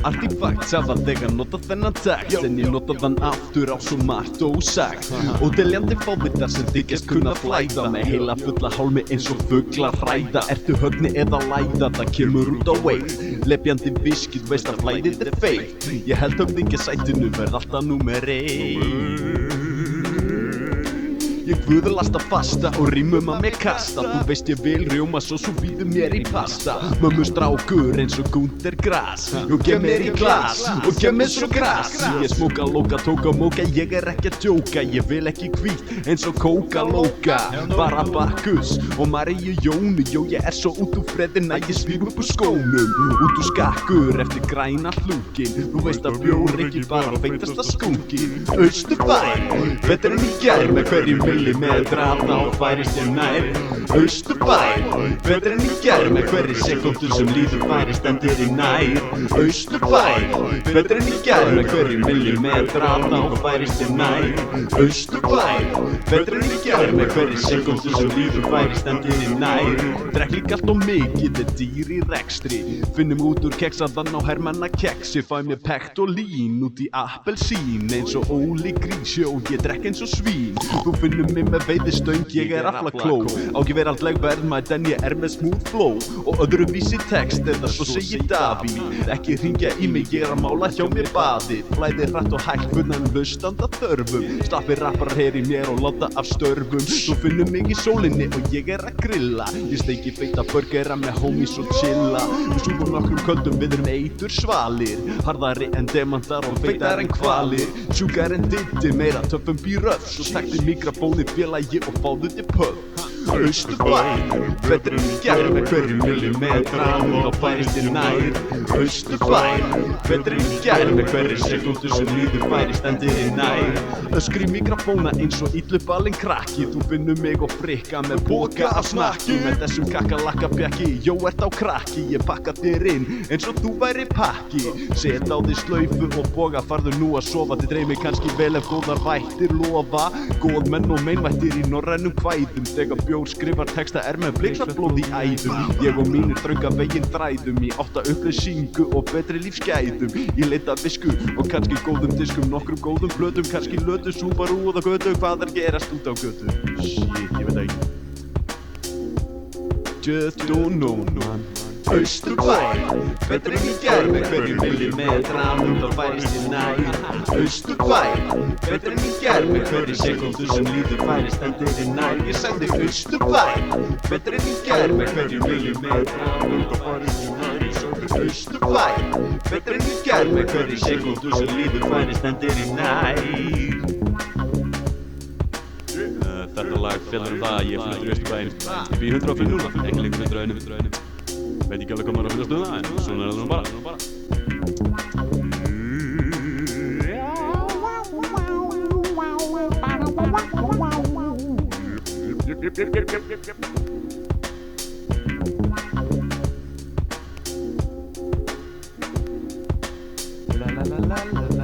Artifacts hafa þegar notað þennan text en ég notað hann aftur á svo margt ósagt og deljandi fávitar sem þykjast kunna flæða með heila fulla hálmi eins og fuglar hræða. Ertu högni eða læða, það kemur út á veit. Lepjandi viskið, veist að flæðið er feitt. Ég held höfðingjasætinu verð alltaf númer 1. Ég guðlasta fasta og rímum að mig kasta. Þú veist ég vil rjóma svo býðu mér í pasta. Mömmu strákur eins og Gunther Grass. Og gef mér í glas og gef mér svo gras. Ég smóka, lóka, tóka, móka, ég er ekki að djóka. Ég vil ekki hvít eins og kóka, lóka. Bara Bakkus og Maríu Jónu. Jó ég er svo út úr freðina, ég svíg upp úr skónum. Út úr skakkur eftir græna hlúkin. Þú veist að bjór ekki bara feitasta skunkin. Austurbær, betur en í gær með hverjum með drata og færist þér nær. Austurbær, betur en í gær með hverri sekúndu sem líður færist en þér í nær. Austurbær, betur en í gær með hverri með drata og færist þér nær. Austurbær, betur en í gær með hverri sekúndu sem líður færist en þér í nær. Drekk líka allt og mikið, er dýr í rekstri. Finnum út úr keksaðan á hermanna keksi. Fæ mér Pectolín út í appelsín eins og Óli Grís. Jó, ég drekk eins og svín. Þú finnum mig með veiðistöng, ég er aflakló. Á ekki veraldleg verðmætt en ég er með smooth flow. Og öðruvísi text eða svo segir Davíð. Ekki hringja í mig, ég er að mála hjá mér baðið. Flæði hratt og hægt funnan hlustanda þörfum. Slappi rappar hér í mér og láta af störfum. Þú finnum mig í sólinni og ég er að grilla. Ég steiki feita burgera með homies og chilla. Við súgum nokkrum köldum, við erum eitur svalir. Harðari en demantar og feitar en hvalir. Sjúkar en ditti, meira töffum býröf. Svo takti mikrofónið félagi og fáðu þér pöf. Austurbær, betur en í gær með hverjum millimetra og þá færist þér nær. Austurbær, betur en í gær með hverri sekúndu sem líður færist en þér í nær. Öskri mikrofóna eins og illuballinn krakki. Þú finnur mig og frikka með boka af snakki. Með þessum kakalakkapjakki, jó ert á krakki. Ég pakka þér inn eins og þú væri pakki. Set á því slaufu og boga, farðu nú að sofa. Þið dreymir kannski vel ef góðar vættir lofa. Góð menn og meinvættir í norrænum kvæðum. Þegar bjór skrifar texta er með bliksablóð í æðum. Ég og mínir þrönga veginn þræðum. Í átta upplýsingu og betri lífsgæðum. Ég leita visku og kannski góðum diskum. Nokkrum góðum blöðum, kannski lötu, Subaru og það götu. Hvað er gerast út á götu? Shit, ég veit ekki. Just don't know, man. Austurbær, betur en í gær með hverjum millimetra og þá færist þér nær. Austurbær, betur en í gær með hverri sekúndu sem líður færist en þér í nær. Ég sagði Austurbær, betur en í gær með hverjum millimetra og þá færist þér nær. Ég sagði Austurbær, betur en í gær með hverri sekúndu sem líður færist en þér í nær. Þetta lag fjallar það að ég fluttur í Austurbæinn. Ég bý 105 núna, ekki lengur 101. Veit ekki alveg hvað maður að finna stöðuna, en svona er það nú bara. La la la la la la.